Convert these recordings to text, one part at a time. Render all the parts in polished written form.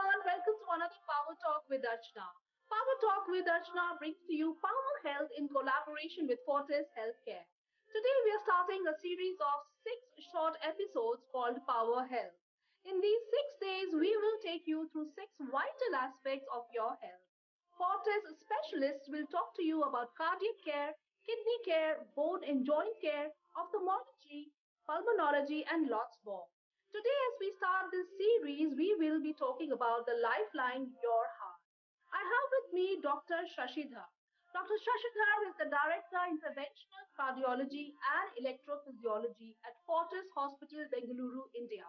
everyone, welcome to another Power Talk with Archana. Power Talk with Archana brings to you Power Health in collaboration with Fortis Healthcare. Today we are starting a series of 6 short episodes called Power Health. In these 6 days, we will take you through 6 vital aspects of your health. Fortis specialists will talk to you about cardiac care, kidney care, bone and joint care, ophthalmology, pulmonology, and lots more. Today, as we start this series, we will be talking about the lifeline, your heart. I have with me Dr. Shashidhar. Dr. Shashidhar is the Director Interventional Cardiology and Electrophysiology at Fortis Hospital, Bengaluru, India.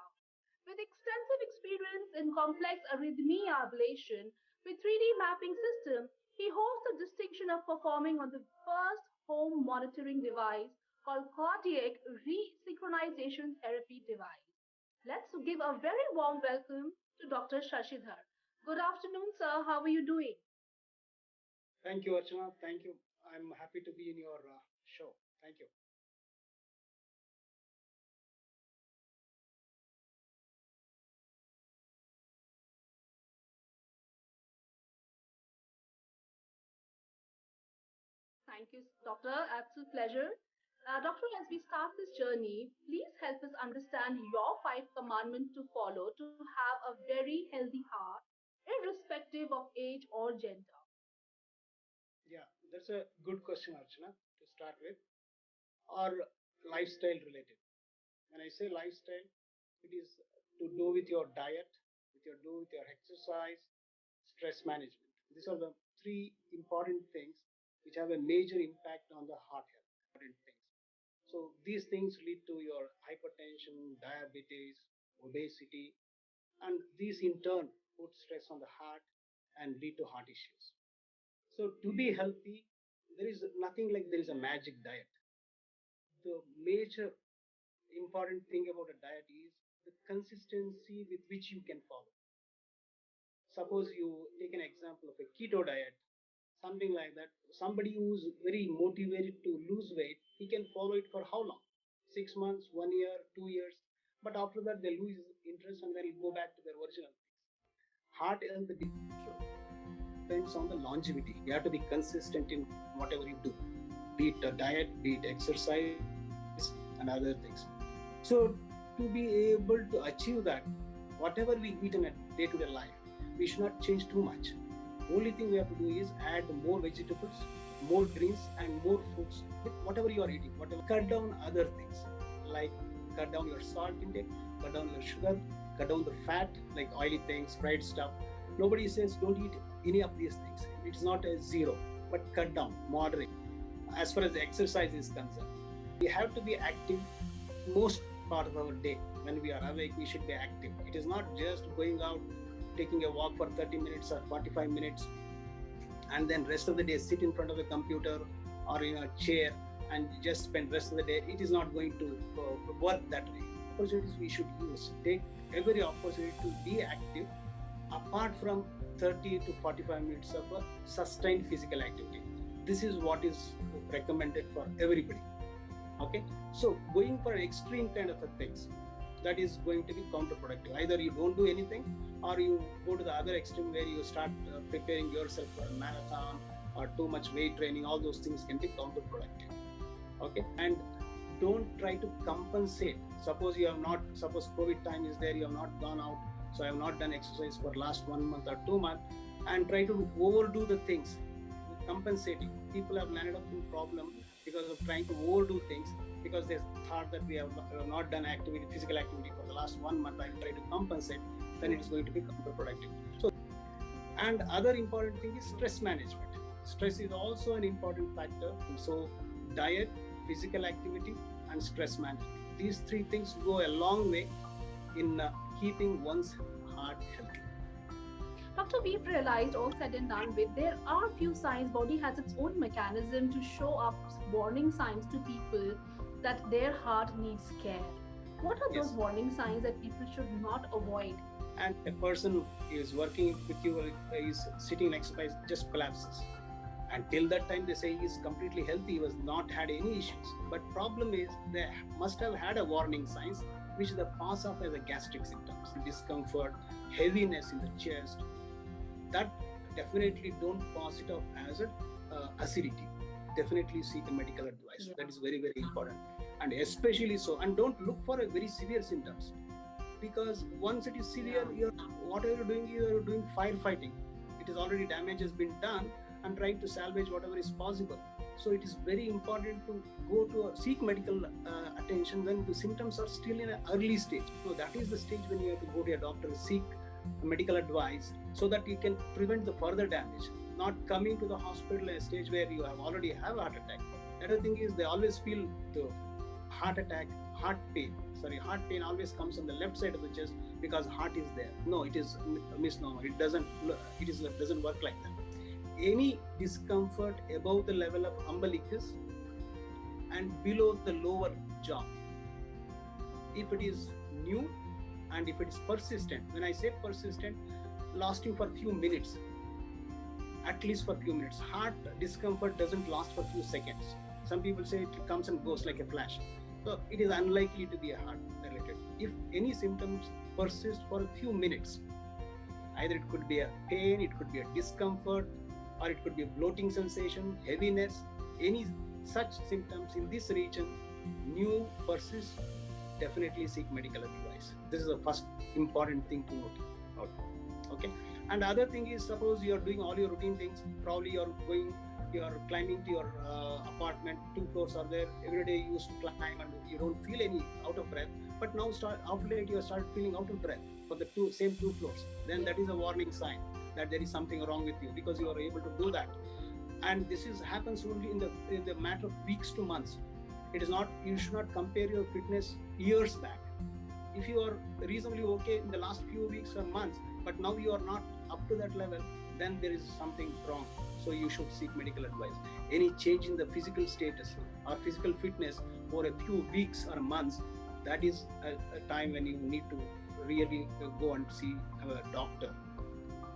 With extensive experience in complex arrhythmia ablation with 3D mapping system, he holds the distinction of performing on the first home monitoring device called cardiac resynchronization therapy device. Let's give a very warm welcome to Dr. Shashidhar. Good afternoon, sir. How are you doing? Thank you, Archana. Thank you. I'm happy to be in your show. Thank you. Thank you, Doctor. Absolute pleasure. Doctor, as we start this journey, please help us understand your 5 commandments to follow to have a very healthy heart, irrespective of age or gender. Yeah, that's a good question, Archana, to start with. Or lifestyle related. When I say lifestyle, it is to do with your diet, do with your exercise, stress management. These are the three important things which have a major impact on the heart health. Important things. So these things lead to your hypertension, diabetes, obesity, and these in turn put stress on the heart and lead to heart issues. So to be healthy, there is nothing like there is a magic diet. The major important thing about a diet is the consistency with which you can follow. Suppose you take an example of a keto diet, something like that. Somebody who's very motivated to lose weight, he can follow it for how long? 6 months, 1 year, 2 years. But after that, they lose interest and they'll go back to their original things. Heart health depends on the longevity. You have to be consistent in whatever you do, be it a diet, be it exercise, and other things. So, to be able to achieve that, whatever we eat in a day-to-day life, we should not change too much. Only thing we have to do is add more vegetables, more greens, and more fruits with whatever you are eating. Whatever, cut down other things like cut down your salt intake, cut down your sugar, cut down the fat like oily things, fried stuff. Nobody says don't eat any of these things. It's not a zero, but cut down, moderate. As far as exercise is concerned, we have to be active most part of our day. When we are awake, we should be active. It is not just going out, taking a walk for 30 minutes or 45 minutes, and then rest of the day sit in front of a computer or in a chair and just spend rest of the day. It is not going to work that way. Opportunities we should use. Take every opportunity to be active apart from 30 to 45 minutes of a sustained physical activity. This is what is recommended for everybody. Okay, so going for extreme kind of a things, that is going to be counterproductive. Either you don't do anything or you go to the other extreme where you start preparing yourself for a marathon or too much weight training. All those things can be counterproductive. Okay, and don't try to compensate. Suppose you have not, suppose COVID time is there, you have not gone out, so I have not done exercise for last 1 month or 2 months, and try to overdo the things, compensating. People have landed up in problem because of trying to overdo things, because they thought that we have not done activity, physical activity for the last 1 month. I will try to compensate, then it is going to be counterproductive. So, and other important thing is stress management. Stress is also an important factor. So diet, physical activity, and stress management, these three things go a long way in keeping one's heart healthy. Doctor, we've realized all said and done with there are few signs body has its own mechanism to show up warning signs to people that their heart needs care. What are those Yes. warning signs that people should not avoid? And a person is working with you, is sitting next to you, just collapses, And till that time, they say he is completely healthy, he was not had any issues. But problem is they must have had a warning signs which they pass off as a gastric symptoms, discomfort, heaviness in the chest. That definitely don't pass it off as a acidity. Definitely seek a medical advice. That is very, very important. And especially so, and don't look for a very severe symptoms, because once it is severe, you're whatever you're doing, you are doing firefighting. It is already, damage has been done, and trying to salvage whatever is possible. So it is very important to go to seek medical attention when the symptoms are still in an early stage. So that is the stage when you have to go to a doctor, seek medical advice, so that you can prevent the further damage. Not coming to the hospital at a stage where you have already have a heart attack. Another thing is they always feel the heart attack, heart pain always comes on the left side of the chest because heart is there. No, it is a misnomer. It doesn't work like that. Any discomfort above the level of umbilicus and below the lower jaw, if it is new and if it is persistent, when I say persistent, lasting for few minutes, at least for few minutes. Heart discomfort doesn't last for few seconds. Some people say it comes and goes like a flash. So it is unlikely to be a heart related. If any symptoms persist for a few minutes, either it could be a pain, it could be a discomfort, or it could be a bloating sensation, heaviness, any such symptoms in this region, new persist, definitely seek medical advice. This is the first important thing to note. Okay. And the other thing is, suppose you are doing all your routine things, probably you are climbing to your apartment, 2 floors are there, every day you used to climb and you don't feel any out of breath, but now after late you start feeling out of breath for the same 2 floors, then that is a warning sign that there is something wrong with you, because you are able to do that. And this happens only in the matter of weeks to months. It is not, you should not compare your fitness years back. If you are reasonably okay in the last few weeks or months, but now you are not up to that level, then there is something wrong. So you should seek medical advice. Any change in the physical status or physical fitness for a few weeks or months, that is a time when you need to really go and see a doctor.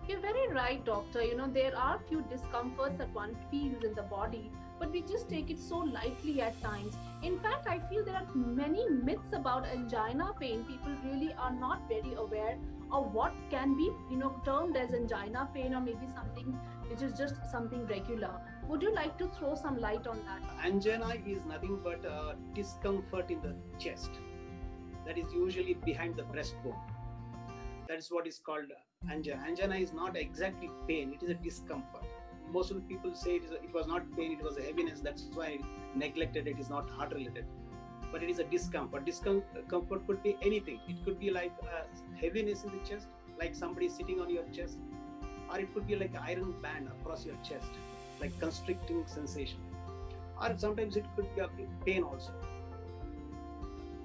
You're very right, doctor. There are few discomforts that one feels in the body, but we just take it so lightly at times. In fact, I feel there are many myths about angina pain. People really are not very aware of what can be, termed as angina pain, or maybe something which is just something regular. Would you like to throw some light on that? Angina is nothing but discomfort in the chest. That is usually behind the breastbone. That is what is called angina. Angina is not exactly pain, it is a discomfort. Most of the people say it was not pain, it was a heaviness, that's why I neglected it, is not heart related. But it is a discomfort. Discomfort could be anything. It could be like heaviness in the chest, like somebody sitting on your chest, or it could be like an iron band across your chest, like constricting sensation. Or sometimes it could be a pain also.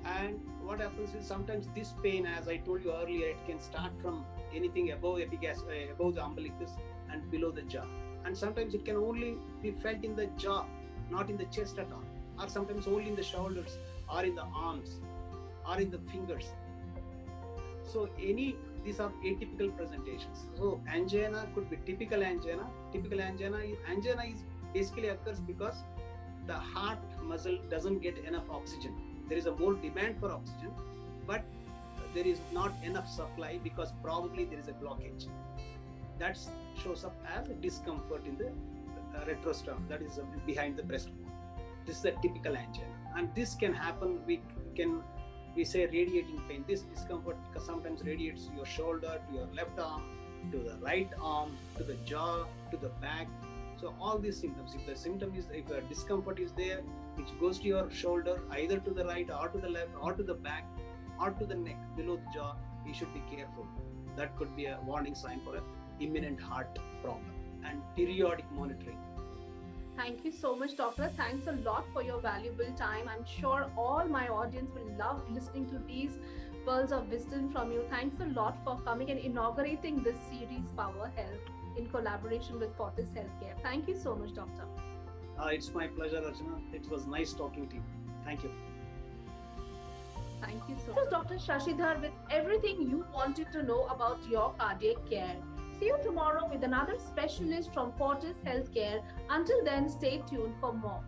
And what happens is sometimes this pain, as I told you earlier, it can start from anything above above the umbilicus and below the jaw. And sometimes it can only be felt in the jaw, not in the chest at all. Or sometimes only in the shoulders, or in the arms, or in the fingers. So these are atypical presentations. So angina could be typical angina. Typical angina is basically occurs because the heart muscle doesn't get enough oxygen. There is a more demand for oxygen, but there is not enough supply because probably there is a blockage. That shows up as a discomfort in the retrosternum, that is behind the breastbone. This is a typical angina, and this can happen. We say radiating pain. This discomfort sometimes radiates to your shoulder, to your left arm, to the right arm, to the jaw, to the back. So all these symptoms, if a discomfort is there, which goes to your shoulder, either to the right or to the left or to the back or to the neck below the jaw, you should be careful. That could be a warning sign for an imminent heart problem, and periodic monitoring. Thank you so much, doctor. Thanks a lot for your valuable time. I'm sure all my audience will love listening to these pearls of wisdom from you. Thanks a lot for coming and inaugurating this series, Power Health, in collaboration with Fortis Healthcare. Thank you so much, doctor. It's my pleasure, Archana. It was nice talking to you. Thank you. Thank you so much. This is Dr. Shashidhar with everything you wanted to know about your cardiac care. See you tomorrow with another specialist from Fortis Healthcare. Until then, stay tuned for more.